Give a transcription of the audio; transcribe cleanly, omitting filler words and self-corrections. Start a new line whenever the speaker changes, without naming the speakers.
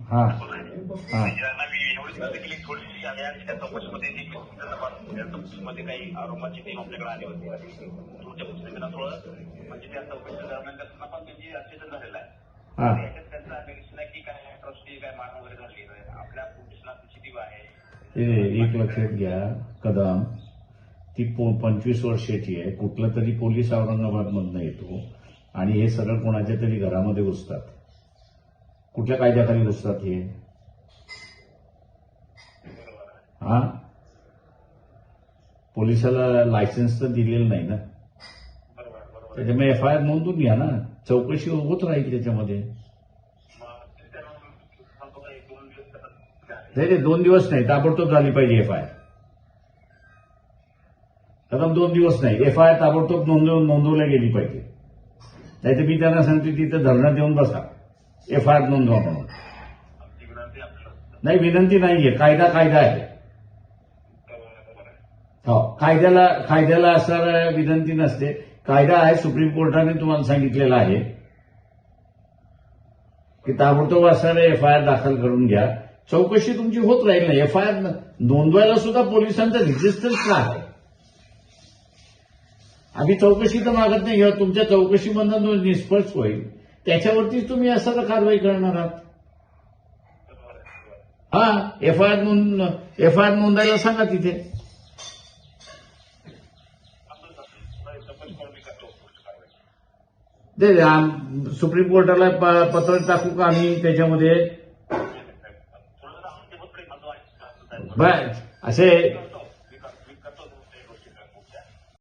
हा हा
थोडीशी आली आणि त्या चौकशीमध्ये चौकशीमध्ये काही आरोपाची टीम आपल्याकडे आली होती आणि तुमच्या पुस्तकाला थोडं म्हणजे त्या चौकशी दरम्यान त्यांना पण त्यांची अचेतन झालेला आहे. याच्यात त्यांचा अपेक्षा आहे की काय ट्रस्टी काय मार वगैरे झाली आपल्या पोलिसला सीसीटीव्ही आहे.
एक लक्षात घ्या कदम, ती 25 वर्षाची आहे. कुठला तरी पोलीस औरंगाबादमधनं येतो आणि हे सगळं कोणाच्या तरी घरामध्ये घुसतात. कुठल्या कायद्याखाली घुसतात हे? हा, पोलिसाला लायसन्स तर दिलेलं नाही ना, त्याच्यामुळे एफआयआर नोंदून घ्या ना, चौकशी होत राहील त्याच्यामध्ये. नाही 2 दिवस नाही, ताबडतोब झाली पाहिजे एफआयआर. कदम 2 दिवस नाही, एफआयआर ताबडतोब नोंदवल्या गेली पाहिजे. नाही तर मी त्यांना सांगतो तिथं धरणात येऊन बसा, एफआयआर नोंदवा म्हणून. नाही, विनंती नाहीये, कायदा आहे. हो, कायद्याला असणारा विनंती नसते. कायदा आहे, सुप्रीम कोर्टाने तुम्हाला सांगितलेला आहे की ताबडतोब असणारे एफआयआर दाखल करून घ्या. चौकशी तुमची होत राहील ना. एफआयआर नोंदवायला सुद्धा पोलिसांचा रेजिस्टन्स आहे. आम्ही चौकशी तर मागत नाही, किंवा तुमच्या चौकशीमधून निष्पक्ष होईल त्याच्यावरतीच तुम्ही असं कारवाई करणार आहात. हा, एफआयआर नोंदायला सांगा तिथे. सुप्रीम कोर्टाला पत्र टाकू का आम्ही त्याच्यामध्ये? असे